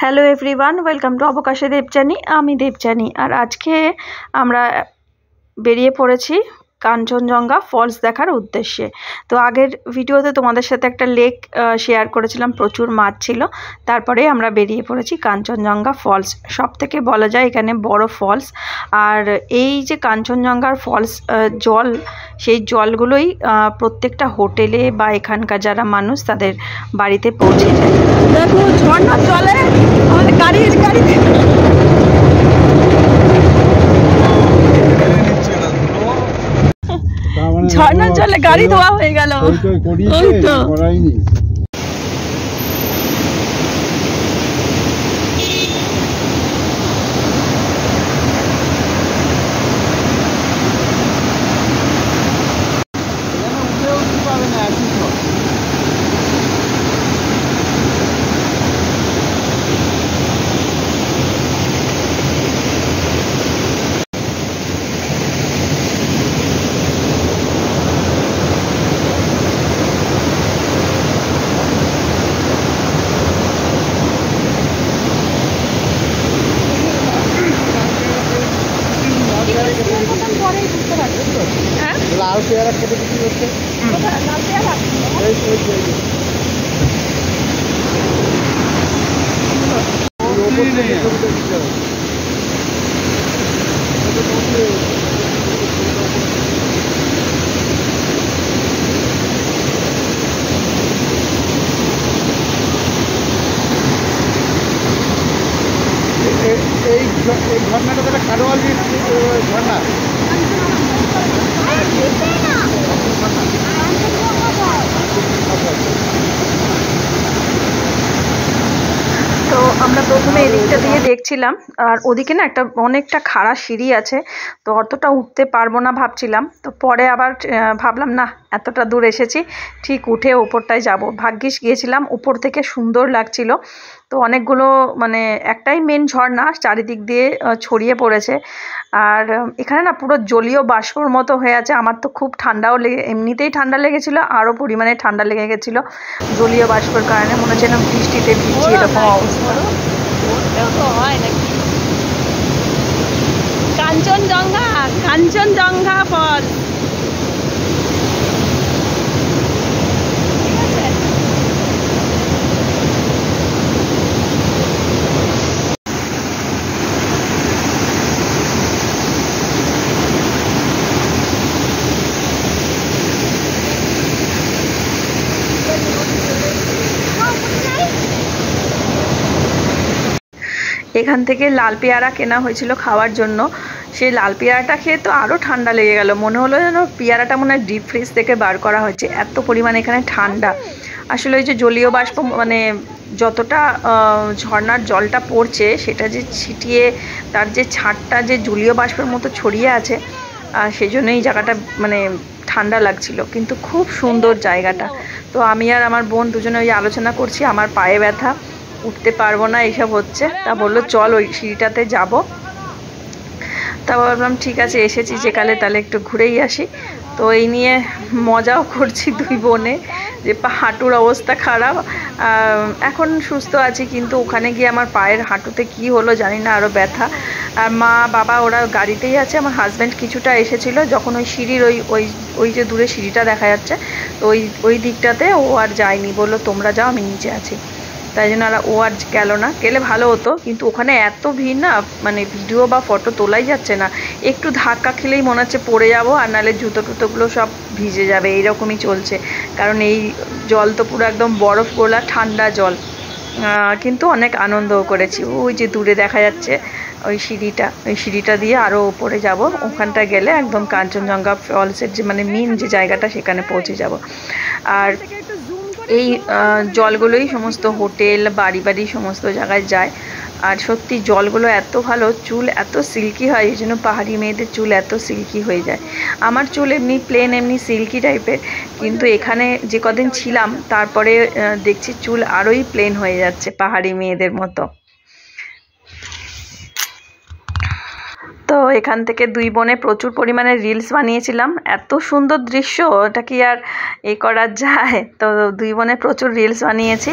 Hello everyone, welcome to অবকাশে দেবযানী। আমি দেবযানী। আর আজকে আমরা বেরিয়ে পড়েছি কাঞ্চনজঙ্ঘা ফলস দেখার উদ্দেশ্যে। তো আগের ভিডিওতে তোমাদের সাথে একটা লেক শেয়ার করেছিলাম, প্রচুর মাছ ছিল। তারপরে আমরা বেরিয়ে পড়েছি কাঞ্চনজঙ্ঘা ফলস, সব থেকে বলা যায় এখানে বড় ফলস। আর এই যে কাঞ্চনজঙ্ঘার ফলস জল, সেই জলগুলোই প্রত্যেকটা হোটেলে বা এখানকার যারা মানুষ তাদের বাড়িতে পৌঁছে যায়। দেখো ঝর্ণার জলে আমাদের গাড়ি ঝর্ণার জলে গাড়ি ধোয়া হয়ে গেল। ওই তো লাল পেয়ারা কত বিক্রি করছে? লাল পেয়ারা এই ঝর্ণাটা তাহলে খারোয়াল ঝর্ণা। তো আমরা প্রথমে এদিকটা দিয়ে দেখছিলাম, আর ওদিকে না একটা অনেকটা খাড়া সিঁড়ি আছে, তো অতটা উঠতে পারবো না ভাবছিলাম। তো পরে আবার ভাবলাম না, এতটা দূর এসেছি, ঠিক উঠে ওপরটায় যাব। ভাগ্যিস গিয়েছিলাম, উপর থেকে সুন্দর লাগছিল। তো অনেকগুলো মানে একটাই মেন ঝর্ণা, চারিদিক দিয়ে ছড়িয়ে পড়েছে। আর এখানে না পুরো জলীয় বাষ্পর মতো হয়ে আছে। আমার তো খুব ঠান্ডাও এমনিতেই ঠান্ডা লেগেছিল, আরও পরিমাণে ঠান্ডা লেগে গেছিলো জলীয় বাষ্পর কারণে। মনে হচ্ছে না বৃষ্টিতে ভিজছি, এরকম অবস্থা। তো হয় নাকি কাঞ্চনজঙ্ঘা ফল। এখান থেকে লাল পেয়ারা কেনা হয়েছিল খাওয়ার জন্য। সেই লাল পেয়ারাটা খেয়ে তো আরও ঠান্ডা লেগে গেল, মনে হলো যেন পেয়ারাটা মনে হয় ডিপ ফ্রিজ থেকে বার করা হয়েছে, এত পরিমাণে এখানে ঠান্ডা। আসলে ওই যে জলীয় বাষ্প মানে যতটা ঝর্ণার জলটা পড়ছে সেটা যে ছিটিয়ে তার যে ছাঁটটা যে জলীয় বাষ্পের মতো ছড়িয়ে আছে, সেই জন্যই এই জায়গাটা মানে ঠান্ডা লাগছিল, কিন্তু খুব সুন্দর জায়গাটা। তো আমি আর আমার বোন দুজনে ওই আলোচনা করছি, আমার পায়ে ব্যথা, উঠতে পারবো না এইসব হচ্ছে। তা বললো চল ওই সিঁড়িটাতে যাব। তা ভাবলাম ঠিক আছে, এসেছি যেকালে তাহলে একটু ঘুরেই আসি। তো এই নিয়ে মজাও করছি দুই বোনে, যে হাঁটুর অবস্থা খারাপ। এখন সুস্থ আছি, কিন্তু ওখানে গিয়ে আমার পায়ের হাঁটুতে কি হলো জানি না, আরও ব্যথা। আর মা বাবা ওরা গাড়িতেই আছে। আমার হাজব্যান্ড কিছুটা এসেছিল, যখন ওই সিঁড়ির ওই যে দূরে সিঁড়িটা দেখা যাচ্ছে, তো ওই দিকটাতে ও আর যায়নি, বললো তোমরা যাও, আমি নিচে আছি। তাই জন্য আর ও আর গেল না, গেলে ভালো হতো, কিন্তু ওখানে এত ভিড় না, মানে ভিডিও বা ফটো তোলাই যাচ্ছে না। একটু ধাক্কা খেলেই মনে হচ্ছে পড়ে যাব, আর নাহলে জুতো টুতোগুলো সব ভিজে যাবে, এইরকমই চলছে। কারণ এই জল তো পুরো একদম বরফ গোলা ঠান্ডা জল। কিন্তু অনেক আনন্দও করেছি। ওই যে দূরে দেখা যাচ্ছে ওই সিঁড়িটা দিয়ে আরও ওপরে যাব, ওখানটা গেলে একদম কাঞ্চনজঙ্ঘা ফলসের যে মানে মেন যে জায়গাটা, সেখানে পৌঁছে যাব। আর এই জলগুলোই সমস্ত হোটেল বাড়ি সমস্ত জায়গায় যায়। আর সত্যি জলগুলো এত ভালো, চুল এত সিল্কি হয়, এই জন্য পাহাড়ি মেয়েদের চুল এত সিল্কি হয়ে যায়। আমার চুল এমনি প্লেন, এমনি সিল্কি টাইপের, কিন্তু এখানে যে কদিন ছিলাম তারপরে দেখছি চুল আরোই প্লেন হয়ে যাচ্ছে পাহাড়ি মেয়েদের মতো। তো এখান থেকে দুই বোনে প্রচুর পরিমাণে রিলস বানিয়েছিলাম। এত সুন্দর দৃশ্য, এটা কি আর করা যায়? তো দুই বোনে প্রচুর রিলস বানিয়েছি।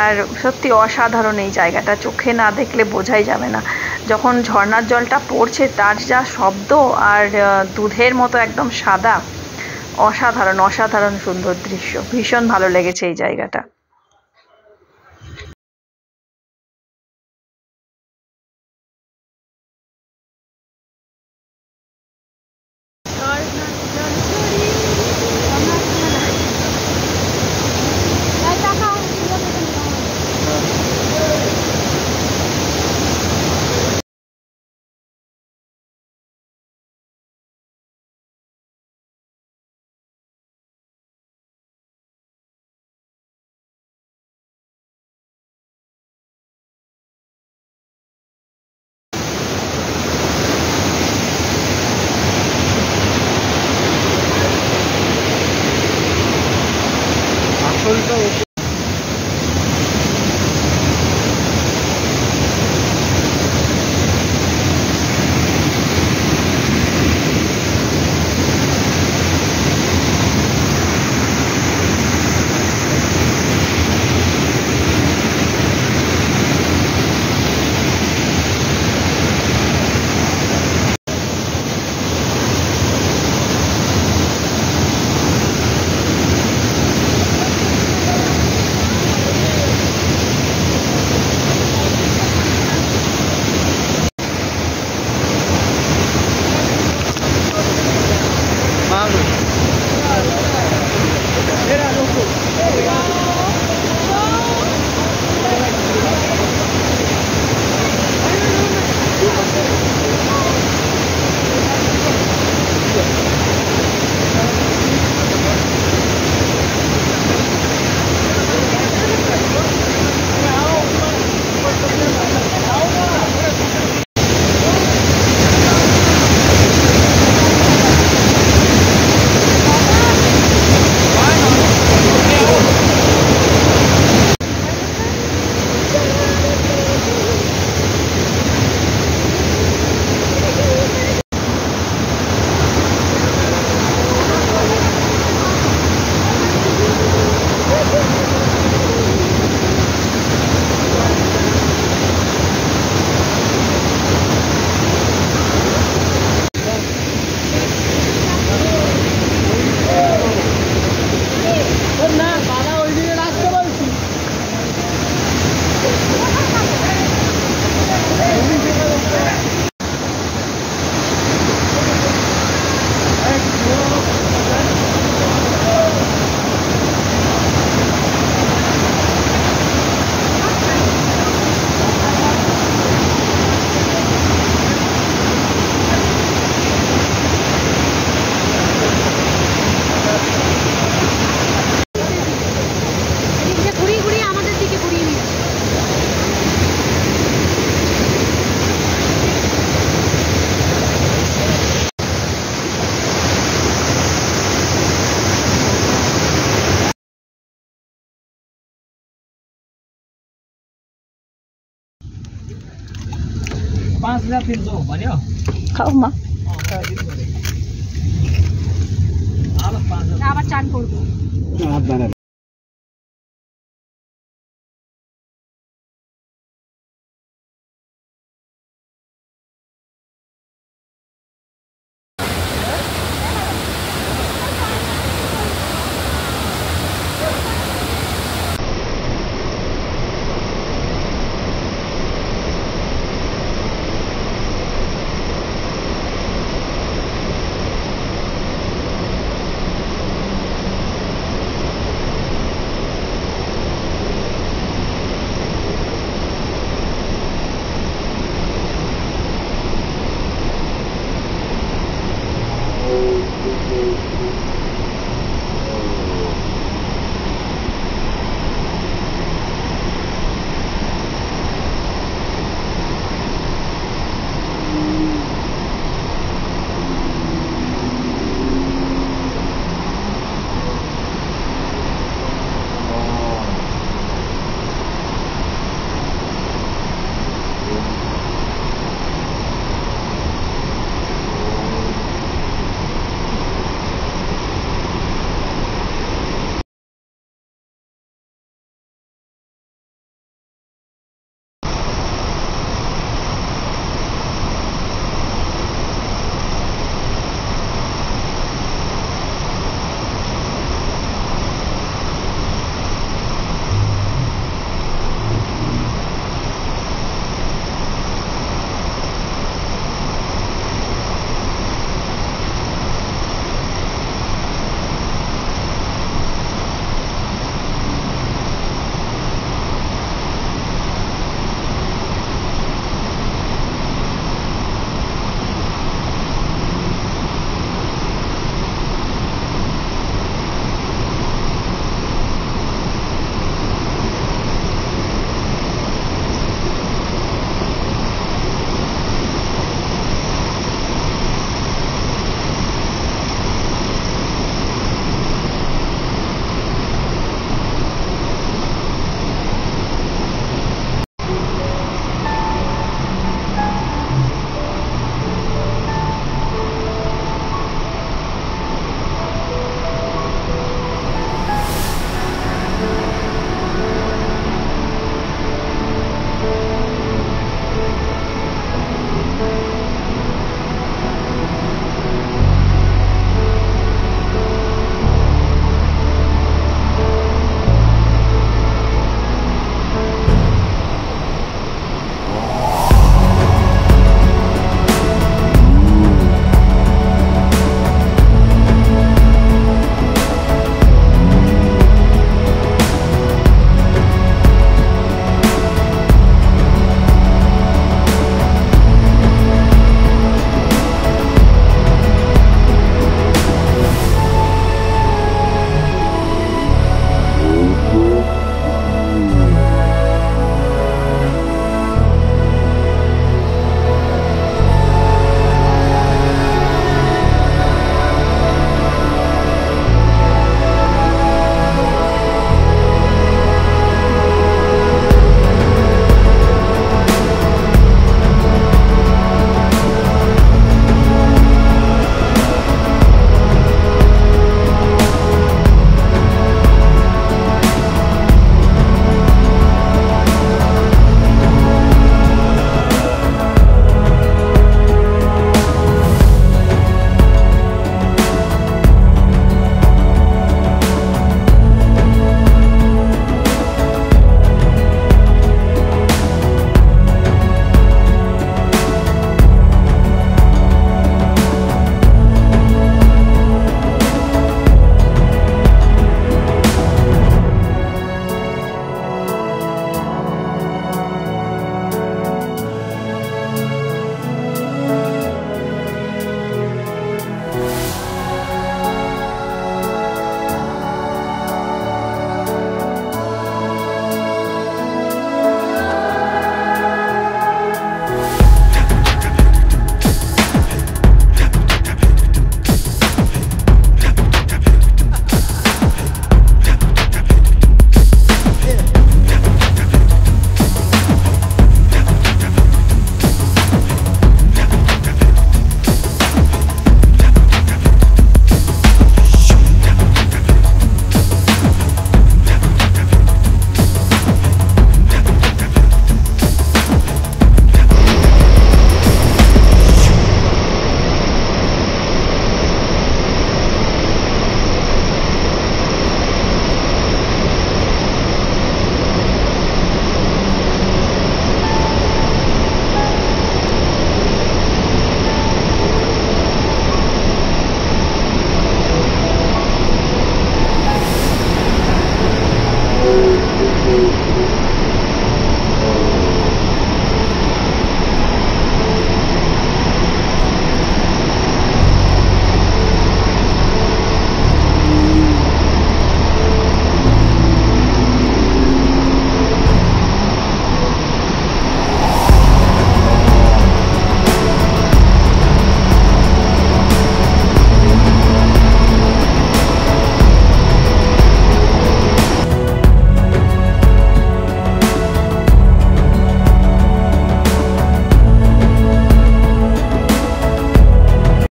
আর সত্যি অসাধারণ এই জায়গাটা, চোখে না দেখলে বোঝাই যাবে না। যখন ঝর্ণার জলটা পড়ছে তার যা শব্দ, আর দুধের মতো একদম সাদা, অসাধারণ অসাধারণ সুন্দর দৃশ্য। ভীষণ ভালো লেগেছে এই জায়গাটা। খাও মা, আবার চান করবো।